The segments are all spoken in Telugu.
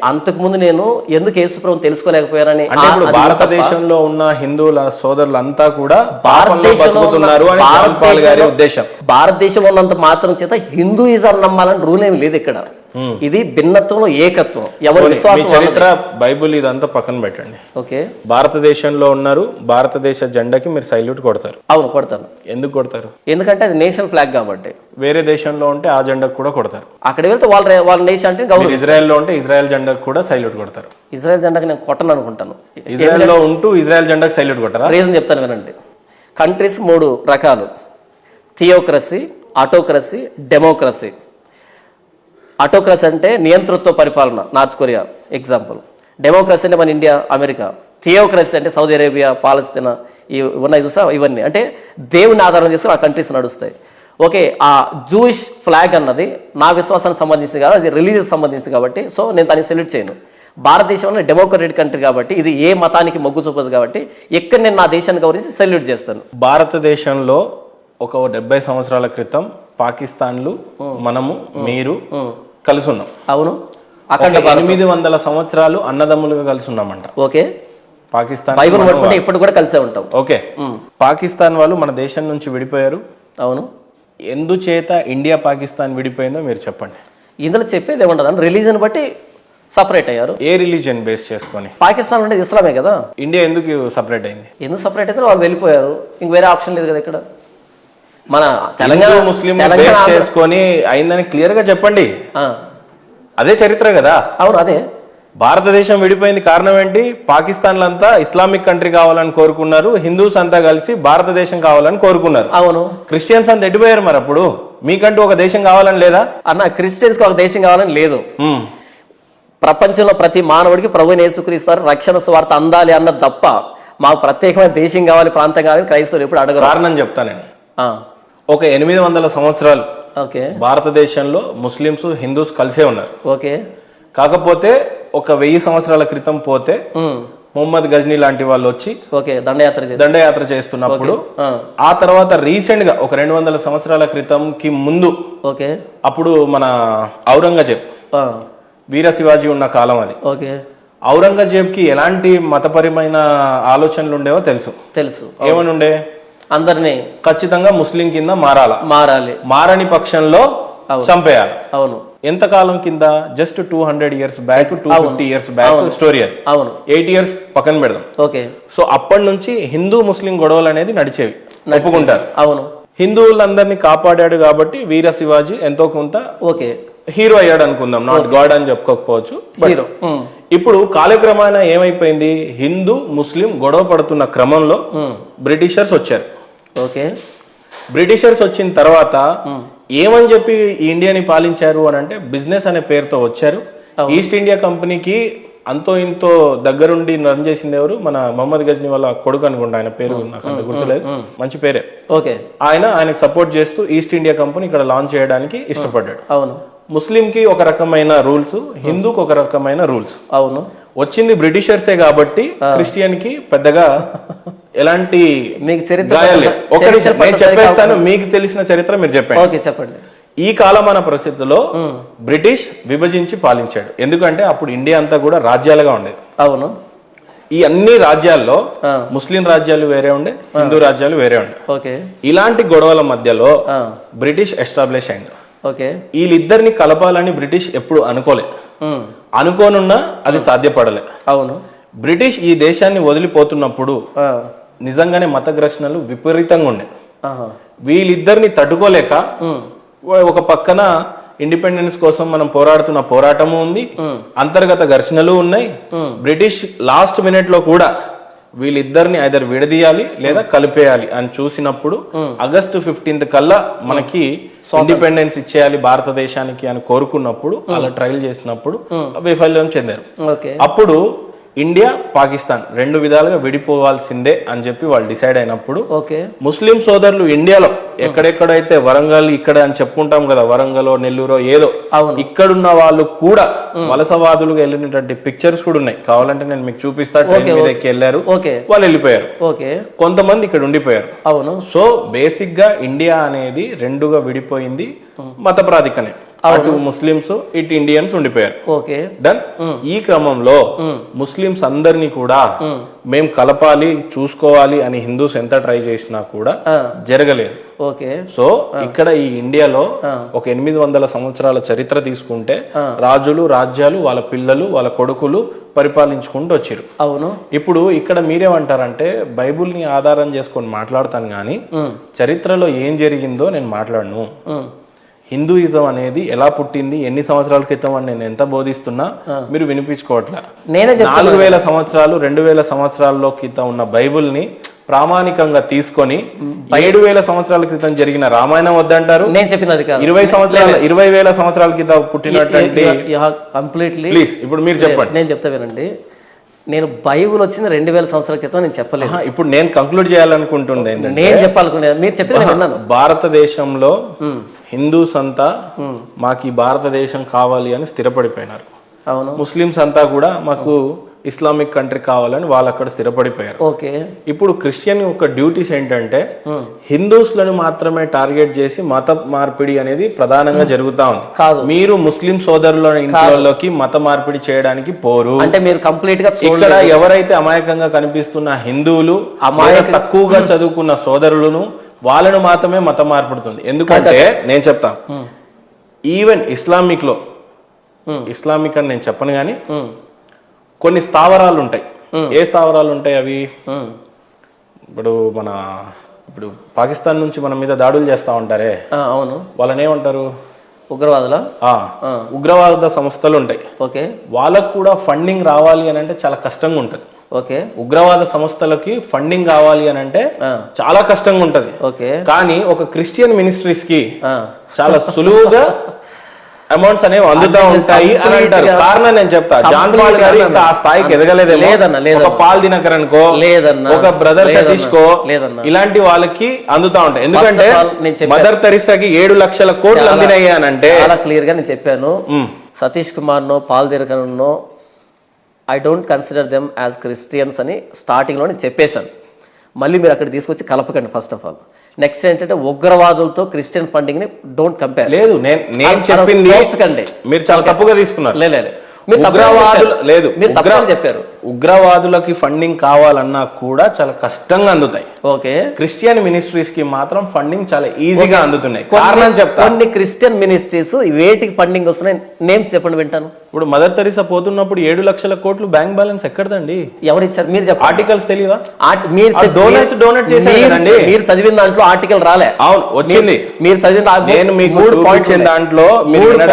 అంతకుముందు నేను ఎందుకు యేసుప్రభుని తెలుసుకోలేకపోయానని, అంటే ఇప్పుడు భారతదేశంలో ఉన్న హిందువుల సోదరులంతా కూడా పాపంలో బతుకుతున్నారు అని జాన్ పాల్ గారి ఉద్దేశం. భారతదేశంలో ఉన్నంత మాత్రం చేత హిందూయిజం నమ్మాలని రూల్ ఏమి లేదు ఇక్కడ. ఇది భిన్నత్వంలో ఏకత్వం. ఎవరి విశ్వాసం చరిత్ర బైబుల్ ఇదంతా పక్కన పెట్టండి. ఓకే, భారతదేశంలో ఉన్నారు, భారతదేశ జెండాకి మీరు సైల్యూట్ కొడతారు. అవును, కొడతాను. ఎందుకు కొడతారు? ఎందుకంటే అది నేషనల్ ఫ్లాగ్ కాబట్టి. వేరే దేశంలో ఉంటే ఆ జెండాకు కూడా కొడతారు. అక్కడికి వెళ్తే వాళ్ళ నేషన్ అంటే గౌరవం. ఇజ్రాయెల్లో ఉంటే ఇజ్రాయెల్ జెండాకు కూడా సైల్యూట్ కొడతారు. ఇజ్రాయెల్ జెండాకి నేను కొట్టను అనుకుంటాను. ఇజ్రాయెల్లో ఉంటూ ఇజ్రాయెల్ జెండాకు సైల్యూట్ కొట్టారా? రీజన్ చెప్తాను వినండి. కంట్రీస్ 3 రకాలు: థియోక్రసీ, ఆటోక్రసీ, డెమోక్రసీ. ఆటోక్రసీ అంటే నియంతృత్వ పరిపాలన, నార్త్ కొరియా ఎగ్జాంపుల్. డెమోక్రసీ అంటే మన ఇండియా, అమెరికా. థియోక్రసీ అంటే సౌదీ అరేబియా, పాలస్తీనా, ఉన్నాయి చూసా, ఇవన్నీ అంటే దేవుని ఆధారం చేసుకుని ఆ కంట్రీస్ నడుస్తాయి. ఓకే, ఆ జూయిష్ ఫ్లాగ్ అన్నది నా విశ్వాసానికి సంబంధించింది కాదు, అది రిలీజియస్ సంబంధించింది కాబట్టి సో నేను దాన్ని సెల్యూట్ చేయను. భారతదేశంలో డెమోక్రటిక్ కంట్రీ కాబట్టి ఇది ఏ మతానికి మొగ్గు చూపదు కాబట్టి ఇక్కడ నేను నా దేశాన్ని గౌరవించి సెల్యూట్ చేస్తాను. భారతదేశంలో ఒక 70 సంవత్సరాల క్రితం పాకిస్తాన్లు మనము మీరు కలిసి ఉన్నాం. అవును, అక్కడ 800 సంవత్సరాలు అన్నదమ్ములుగా కలిసి ఉన్నామంట. ఓకే, పాకిస్తాన్ బైబిల్ పట్టుకుంటే ఇప్పుడు కూడా కలిసే ఉంటాం. ఓకే, పాకిస్తాన్ వాళ్ళు మన దేశం నుంచి విడిపోయారు. అవును, ఎందుచేత ఇండియా పాకిస్తాన్ విడిపోయిందో మీరు చెప్పండి. ఇందులో చెప్పేది ఏముండదు, రిలీజన్ బట్టి సపరేట్ అయ్యారు. ఏ రిలీజియన్ బేస్ చేసుకొని? పాకిస్తాన్ అంటే ఇస్లామే కదా. ఇండియా ఎందుకు సపరేట్ అయింది? ఎందుకు సపరేట్ అయితే వాళ్ళు వెళ్ళిపోయారు, ఇంక వేరే ఆప్షన్ లేదు కదా. ఇక్కడ మన తెలంగాణ ముస్లిం బేస్ చేసుకొని అయిందని క్లియర్ గా చెప్పండి. అదే చరిత్ర కదా. అవును, అదే. భారతదేశం విడిపోయింది కారణం ఏంటి? పాకిస్తాన్లంతా ఇస్లామిక్ కంట్రీ కావాలని కోరుకున్నారు, హిందూస్ అంతా కలిసి భారతదేశం కావాలని కోరుకున్నారు. అవును, క్రిస్టియన్స్ అంతా ఎడిపోయారు. మరి అప్పుడు మీకంటూ ఒక దేశం కావాలని లేదా అన్న? క్రిస్టియన్స్ కి ఒక దేశం కావాలని లేదు. ప్రపంచంలో ప్రతి మానవుడికి ప్రభువుని యేసుక్రీస్తు రక్షణ సువార్త అందాలి అన్నది తప్ప మాకు ప్రత్యేకమైన దేశం కావాలి, ప్రాంతం కావాలి క్రైస్తవులు ఎప్పుడు అడగరు. కారణం చెప్తానండి. ఒక 800 సంవత్సరాలు ఓకే భారతదేశంలో ముస్లింస్ హిందూస్ కలిసే ఉన్నారు. ఓకే, కాకపోతే ఒక 1000 సంవత్సరాల క్రితం పోతే మొహమ్మద్ గజ్నీ లాంటి వాళ్ళు వచ్చి దండయాత్ర చేస్తున్నప్పుడు, ఆ తర్వాత రీసెంట్ గా ఒక 200 సంవత్సరాల క్రితం కి ముందు ఓకే అప్పుడు మన ఔరంగజేబ్, వీర శివాజీ ఉన్న కాలం అది. ఓకే, ఔరంగజేబ్ కి ఎలాంటి మతపరమైన ఆలోచనలు ఉండేవో తెలుసు. ఏమని ఉండే? అందరినీ ఖచ్చితంగా ముస్లిం కింద మారాలి, మారని పక్షంలో చంపేయాలి. అవును. ఎంతకాలం కింద? Just 200 years back, 250 years back story అది. అవును, 8 ఇయర్స్ పక్కన పెడదాం. ఓకే. సో అప్పటి నుంచి హిందూ ముస్లిం గొడవలు అనేది నడిచేవి, ఒప్పుకుంటారు. అవును, హిందువులందరినీ కాపాడాడు కాబట్టి వీర శివాజీ ఎంతో కొంత ఓకే హీరో అయ్యాడు అనుకుందాం. నాట్ గాడ్ అని చెప్పుకోకపోవచ్చు. ఇప్పుడు కాలక్రమాన ఏమైపోయింది? హిందూ ముస్లిం గొడవ పడుతున్న క్రమంలో బ్రిటిషర్స్ వచ్చారు. ఓకే, బ్రిటిషర్స్ వచ్చిన తర్వాత ఏమని చెప్పి ఇండియాని పాలించారు అని అంటే బిజినెస్ అనే పేరుతో వచ్చారు. ఈస్ట్ ఇండియా కంపెనీకి అంతో ఇంతో దగ్గరుండి రన్ చేసింది ఎవరు? మన మొహమ్మద్ గజ్నీ వాళ్ళ కొడుకు అనుకుంటా, ఆయన పేరు నాకు అంత గుర్తులేదు, మంచి పేరే. ఓకే, ఆయనకు సపోర్ట్ చేస్తూ ఈస్ట్ ఇండియా కంపెనీ ఇక్కడ లాంచ్ చేయడానికి ఇష్టపడ్డాడు. అవును, ముస్లిం కి ఒక రకమైన రూల్స్, హిందూకి ఒక రకమైన రూల్స్. అవును, వచ్చింది బ్రిటిషర్సే కాబట్టి క్రిస్టియన్ కి పెద్దగా ఎలాంటి చెప్పేస్తాను. మీకు తెలిసిన చరిత్ర మీరు చెప్పండి. ఈ కాలమాన పరిస్థితుల్లో బ్రిటిష్ విభజించి పాలించాడు. ఎందుకంటే అప్పుడు ఇండియా అంతా కూడా రాజ్యాలుగా ఉండేది. అవును, ఈ అన్ని రాజ్యాల్లో ముస్లిం రాజ్యాలు వేరే ఉండే, హిందూ రాజ్యాలు వేరే ఉండే. ఇలాంటి గొడవల మధ్యలో బ్రిటిష్ ఎస్టాబ్లిష్ అయింది. వీళ్ళిద్దరిని కలపాలని బ్రిటిష్ ఎప్పుడు అనుకోనున్నా అది సాధ్యపడలే. అవును, బ్రిటిష్ ఈ దేశాన్ని వదిలిపోతున్నప్పుడు నిజంగానే మత ఘర్షణలు విపరీతంగా ఉండే. వీళ్ళిద్దరిని తట్టుకోలేక ఒక పక్కన ఇండిపెండెన్స్ కోసం మనం పోరాడుతున్న పోరాటము ఉంది, అంతర్గత ఘర్షణలు ఉన్నాయి. బ్రిటిష్ లాస్ట్ మినిట్ లో కూడా వీళ్ళిద్దరిని ఐదర్ విడదీయాలి లేదా కలిపేయాలి అని చూసినప్పుడు ఆగస్టు 15 కల్లా మనకి ఇండిపెండెన్స్ ఇచ్చేయాలి భారతదేశానికి అని కోరుకున్నప్పుడు, అలా ట్రయల్ చేసినప్పుడు వైఫల్యం చెందారు. అప్పుడు ఇండియా పాకిస్తాన్ 2 విధాలుగా విడిపోవాల్సిందే అని చెప్పి వాళ్ళు డిసైడ్ అయినప్పుడు ముస్లిం సోదరులు ఇండియాలో ఎక్కడెక్కడైతే వరంగల్ ఇక్కడ అని చెప్పుకుంటాం కదా, వరంగల్ నెల్లూరు ఏదో, ఇక్కడున్న వాళ్ళు కూడా వలసవాదులుగా వెళ్ళినటువంటి పిక్చర్స్ కూడా ఉన్నాయి. కావాలంటే నేను మీకు చూపిస్తా. ట్రైన్ మీద ఎక్కి వెళ్ళారు, వాళ్ళు వెళ్ళిపోయారు, కొంతమంది ఇక్కడ ఉండిపోయారు. అవును. సో బేసిక్ గా ఇండియా అనేది 2గా విడిపోయింది మత ప్రాతికనే. అటు ముస్లిమ్స్ ఇటు ఇండియన్స్ ఉండిపోయారు. ఓకే. డన్. ఈ క్రమంలో ముస్లిమ్స్ అందరినీ కూడా మేము కలపాలి చూసుకోవాలి అని హిందూస్ ఎంత ట్రై చేసినా కూడా జరగలేదు. ఓకే. సో ఇక్కడ ఈ ఇండియాలో ఒక 800 సంవత్సరాల చరిత్ర తీసుకుంటే రాజులు రాజ్యాలు వాళ్ళ పిల్లలు వాళ్ళ కొడుకులు పరిపాలించుకుంటూ వచ్చారు. అవును. ఇప్పుడు ఇక్కడ మీరేమంటారంటే బైబుల్ ని ఆధారం చేసుకొని మాట్లాడతాను గాని చరిత్రలో ఏం జరిగిందో నేను మాట్లాడను. హిందూయిజం అనేది ఎలా పుట్టింది, ఎన్ని సంవత్సరాల క్రితం అని నేను ఎంత బోధిస్తున్నా మీరు వినిపించుకోవట్లే. 4000 సంవత్సరాలు 2000 సంవత్సరాల్లో క్రితం ఉన్న బైబుల్ ని ప్రామాణికంగా తీసుకొని 7000 సంవత్సరాల క్రితం జరిగిన రామాయణం వద్దంటారు. నేను చెప్పినది 20,000 సంవత్సరాల క్రితం పుట్టినటువంటి కంప్లీట్లీ. ప్లీజ్ ఇప్పుడు మీరు చెప్పండి. నేను చెప్తా వినండి. నేను బైబుల్ వచ్చింది 2000 సంవత్సరాల క్రితం నేను చెప్పలేదు. ఇప్పుడు నేను కంక్లూడ్ చేయాలనుకుంటుంది ఏంటంటే నేను చెప్పాలనుకునే మీరు చెప్పిన విన్నాను. భారతదేశంలో హిందూస్ అంతా మాకు ఈ భారతదేశం కావాలి అని స్థిరపడిపోయినారు. అవును. ముస్లిమ్స్ అంతా కూడా మాకు ఇస్లామిక్ కంట్రీ కావాలని వాళ్ళు అక్కడ స్థిరపడిపోయారు. ఓకే. ఇప్పుడు క్రిస్టియన్ యొక్క డ్యూటీస్ ఏంటంటే హిందూస్లను మాత్రమే టార్గెట్ చేసి మత మార్పిడి అనేది ప్రధానంగా జరుగుతా ఉంది. మీరు ముస్లిం సోదరుల ఇంట్లోకి మత మార్పిడి చేయడానికి పోరు. అంటే మీరు కంప్లీట్ గా ఇక్కడ ఎవరైతే అమాయకంగా కనిపిస్తున్న హిందువులు తక్కువగా చదువుకున్న సోదరులను వాళ్ళను మాత్రమే మత మార్పిడుతుంది. ఎందుకంటే నేను చెప్తా, ఈవెన్ ఇస్లామిక్ లో ఇస్లామిక్ అని నేను చెప్పను గాని కొన్ని స్థావరాలు ఉంటాయి. ఏ స్థావరాలు ఉంటాయి అవి? ఇప్పుడు పాకిస్తాన్ నుంచి మన మీద దాడులు చేస్తా ఉంటారే, అవును, వాళ్ళని ఏమంటారు? ఉగ్రవాదుల ఉగ్రవాద సంస్థలు ఉంటాయి. ఓకే. వాళ్ళకు కూడా ఫండింగ్ రావాలి అని అంటే చాలా కష్టంగా ఉంటది. ఓకే. ఉగ్రవాద సంస్థలకి ఫండింగ్ కావాలి అని అంటే చాలా కష్టంగా ఉంటది. ఓకే. కానీ ఒక క్రిస్టియన్ మినిస్ట్రీస్ కి చాలా సులువుగా అమౌంట్స్ అనేవి అందుతా ఉంటాయి అని అంటారు. కారణం నేను చెప్తా, జాన్ పాల్ గారు ఇంకా ఆ స్థాయికి ఎదగలేదేమో. ఒక పాల్ దినకరన్ కో, ఒక బ్రదర్ సతీష్ కో, ఇలాంటి వాళ్ళకి అందుతా ఉంటాయి. ఎందుకంటే మదర్ తెరిసాకి 7 లక్షల కోట్లు అందినాయి అని అంటే చాలా క్లియర్ గా నేను చెప్పాను. Satish Kumar no Paul Dinakaran no I don't consider them as Christians అని స్టార్టింగ్ లో నేను చెప్పేశాను. మళ్ళీ మీరు అక్కడ తీసుకొచ్చి కలపకండి. ఫస్ట్ ఆఫ్ ఆల్ నెక్స్ట్ ఏంటంటే ఉగ్రవాదులతో క్రిస్టియన్ ఫండింగ్ ని డోంట్ కంపేర్. లేదు, నేను చెప్పింది మీరు చాలా తప్పుగా తీసుకున్నారు. చెప్పారు ఉగ్రవాదులకి ఫండింగ్ కావాలన్నా కూడా చాలా కష్టంగా అందుతాయి. ఓకే. క్రిస్టియన్ మినిస్ట్రీస్ కి మాత్రం ఫండింగ్ చాలా ఈజీగా అందుతున్నాయి. కారణం చెప్తా, కొన్ని క్రిస్టియన్ మినిస్ట్రీస్ వేటికి ఫండింగ్ వస్తున్నాయి నేమ్స్ చెప్పండి వింటాను. ఇప్పుడు మదర్ తెరిసా పోతున్నప్పుడు 7 లక్షల కోట్లు బ్యాంక్ బ్యాలెన్స్ ఎక్కడదండి? ఎవరు ఇచ్చారు మీరు చెప్పండి. ఆర్టికల్స్ తెలియదా? డొనేట్ చేశారండి. మీరు చదివిన దాంట్లో ఆర్టికల్ రాలే. అవును, వచ్చింది. మీరు చదివిన నేను మీకు 3 పాయింట్స్ దాంట్లో 3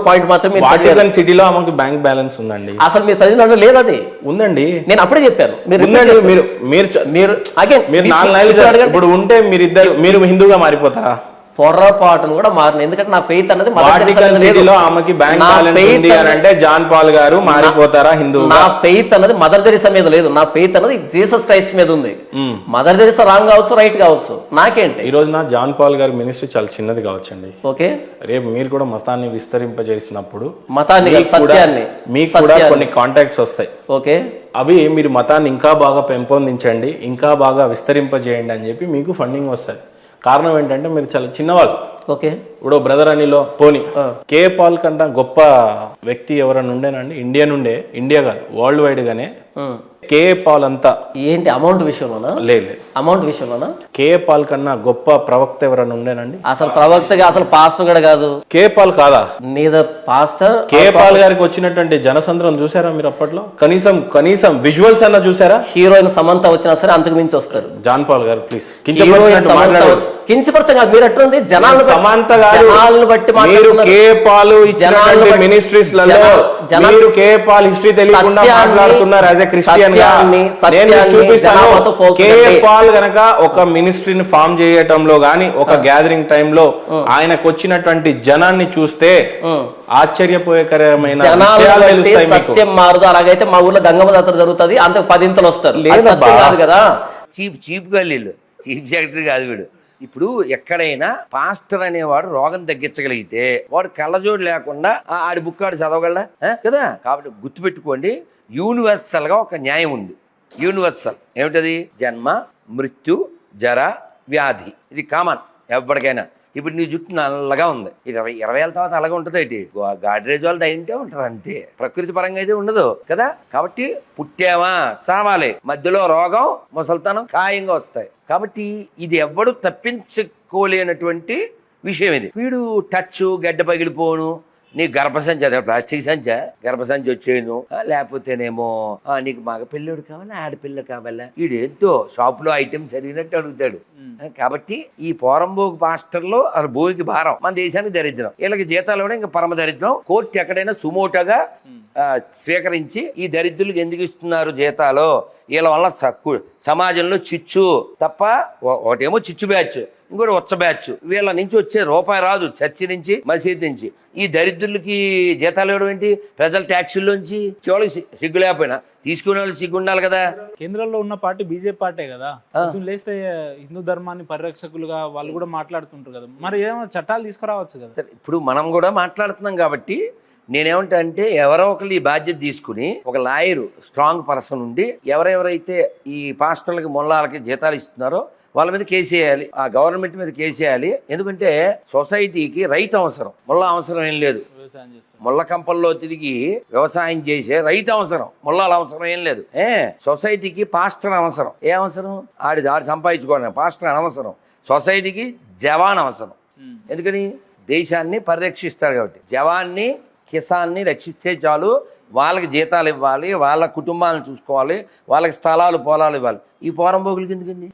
పాయింట్ మాత్రమే. వాటికన్ సిటీలో ఆమెకు బ్యాంక్ బ్యాలెన్స్ ఉందండి. అసలు మీరు చదివిన దాంట్లో లేదు. అది ఉందండి. నేను అప్పుడే చెప్పాను. మీరు 4 నెలలు ఇప్పుడు ఉంటే మీరు హిందూగా మారిపోతారా? పొర్రపాటును కూడా మారిన. ఎందుకంటే నా ఫెయిత్ అన్నది ఆమెకి బ్యాంక్ బ్యాలెన్స్ ఉంది అని అంటే జాన్ పాల్ గారు మారిపోతారా హిందూ? నా ఫెయిత్ అన్నది మదర్ తెరిసా మీద లేదు. నా ఫెయిత్ అన్నది జీసస్ క్రైస్ట్ మీద ఉంది. మదర్ తెరిసా రాంగ్ కావచ్చు, రైట్ కావచ్చు, నాకేంటి? ఈ రోజు నా జాన్ పాల్ గారి మినిస్ట్రీ చాలా చిన్నది కావచ్చండి. ఓకే. రేపు మీరు కూడా మతాన్ని విస్తరింపజేసినప్పుడు సత్యాన్ని మీకు కూడా కొన్ని కాంటాక్ట్స్ వస్తాయి. ఓకే. అవి మీరు మతాన్ని ఇంకా బాగా పెంపొందించండి, ఇంకా బాగా విస్తరింపజేయండి అని చెప్పి మీకు ఫండింగ్ వస్తుంది. కారణం ఏంటంటే మీరు చాలా చిన్నవాళ్ళు. ఓకే. ఇప్పుడు బ్రదర్ అనిలో పోనీ కే పాల్ కంటే గొప్ప వ్యక్తి ఎవరైనా ఉండేనండి ఇండియా నుండే? ఇండియా కాదు, వరల్డ్ వైడ్ గానే కే పాల్ అంతా. ఏంటి అమౌంట్ విషయంలోనా? లేదు, అమౌంట్ విషయంలోనా? కే పాల్ కన్నా గొప్ప ప్రవక్త ఎవరైనా ఉండేనండి? అసలు ప్రవక్తగా అసలు పాస్టర్ కూడా కాదు. కే పాల్ కాదా? Neither pastor. కే పాల్ గారికి వచ్చినటువంటి జనసంద్రం చూసారా మీరు అప్పట్లో? కనీసం విజువల్స్ అన్నా చూసారా? హీరోయిన్ సమంత వచ్చినా సరే అంతకు మించి వస్తారు. జాన్ పాల్ గారు ప్లీజ్ కించపరచం కాదు. మీరు ఎట్లుంది జనాలు సమంత గారు బట్టి కే పాల్ ఇచ్చినటువంటి మినిస్ట్రీస్ లలో మీరు కే పాల్ హిస్టరీ తెలియకుండా మాట్లాడుతున్నారు యాజ్ ఎ క్రిస్టియన్. పాల్ గనక ఒక మినిస్ట్రీని ఫామ్ చేయటంలో గాని ఒక గ్యాదరింగ్ టైంలో ఆయనకు వచ్చినటువంటి జనాన్ని చూస్తే ఆశ్చర్యపోయేకరమైన సత్యం మారుదు. అలాగైతే మా ఊర్లో గంగమ్మ జాతర జరుగుతుంది, అంత 10 ఇంతలు వస్తారు. కాదు కదా, చీప్ గల్లీలు, చీఫ్ సెక్రటరీ కాదు వీడు. ఇప్పుడు ఎక్కడైనా పాస్టర్ అనేవాడు రోగం తగ్గించగలిగితే వాడు కళ్ళజోడు లేకుండా ఆడి బుక్ ఆడు చదవగలడా కదా? కాబట్టి గుర్తుపెట్టుకోండి, యూనివర్సల్ గా ఒక న్యాయం ఉంది. యూనివర్సల్ ఏమిటది? జన్మ, మృత్యు, జర, వ్యాధి. ఇది కామన్ ఎప్పటికైనా. ఇప్పుడు నీ జుట్టు నల్లగా ఉంది 20 ఏళ్ళ తర్వాత అలాగే ఉంటుంది ఏంటి గాడ్రేజ్ వాళ్ళు దయింటే ఉంటారు అంతే, ప్రకృతి పరంగా అయితే ఉండదు కదా. కాబట్టి పుట్టామా చావాలి, మధ్యలో రోగం ముసల్తనం ఖాయంగా వస్తాయి. కాబట్టి ఇది ఎవ్వడు తప్పించుకోలేనటువంటి విషయం ఇది. వీడు టచ్ గడ్డ పగిలిపోను, నీ గర్భసంచి అదే ప్లాస్టిక్ సంచా గర్భసంచి వచ్చేయను, లేకపోతేనేమో నీకు మగ పిల్లడు కావాలా ఆడపిల్ల కావాలా, వీడేంతో షాపులో ఐటెం సరిగినట్టు అడుగుతాడు. కాబట్టి ఈ పోరంబోకు పాస్టర్లు అది భూమికి భారం, మన దేశానికి దరిద్రం, వీళ్ళకి జీతాలు కూడా ఇంకా పరమ దరిద్రం. కోర్టు ఎక్కడైనా సుమోటోగా స్వీకరించి ఈ దరిద్రులకు ఎందుకు ఇస్తున్నారు జీతాలు, వీళ్ళ వల్ల సమాజంలో చిచ్చు తప్ప, ఒకటేమో చిచ్చు బ్యాచ్, ఇంకోటి ఉచ్చ బ్యాచ్, వీళ్ళ నుంచి వచ్చే రూపాయి రాదు చర్చి నుంచి మసీద్ నుంచి. ఈ దరిద్రులకి జీతాలు ఇవ్వడం ఏంటి, ప్రజల ట్యాక్సుల్లోంచి. చివరికి సిగ్గు లేకపోయినా తీసుకునే వాళ్ళు సిగ్గు ఉండాలి కదా. కేంద్రంలో ఉన్న పార్టీ బీజేపీ పార్టీ కదా, లేస్తే హిందూ ధర్మాన్ని పరిరక్షకులుగా వాళ్ళు కూడా మాట్లాడుతుంటారు కదా, మరి ఏమో చట్టాలు తీసుకురావచ్చు కదా. సరే, ఇప్పుడు మనం కూడా మాట్లాడుతున్నాం కాబట్టి నేనేమంటా అంటే ఎవరో ఒకళ్ళు ఈ బాధ్యత తీసుకుని ఒక లాయరు స్ట్రాంగ్ పర్సన్ ఉండి ఎవరెవరైతే ఈ పాస్టర్లకి మొల్లాలకి జీతాలు ఇస్తున్నారో వాళ్ళ మీద కేసు వేయాలి, ఆ గవర్నమెంట్ మీద కేసు వేయాలి. ఎందుకంటే సొసైటీకి రైతు అవసరం, ముళ్ళ అవసరం ఏం లేదు. ముళ్ళ కంపల్లో తిరిగి వ్యవసాయం చేసే రైతు అవసరం, ముళ్ళాల అవసరం ఏం లేదు. సొసైటీకి పాస్టర్ అవసరం. ఏ అవసరం, ఆడి సంపాదించుకోవడం. పాస్టర్ అనవసరం. సొసైటీకి జవాన్ అవసరం. ఎందుకని, దేశాన్ని పరిరక్షిస్తారు కాబట్టి. జవాన్ని కిసాన్ని రక్షిస్తే చాలు, వాళ్ళకి జీతాలు ఇవ్వాలి, వాళ్ళ కుటుంబాలను చూసుకోవాలి, వాళ్ళకి స్థలాలు పొలాలు ఇవ్వాలి. ఈ పోరంబోగులకి ఎందుకండి?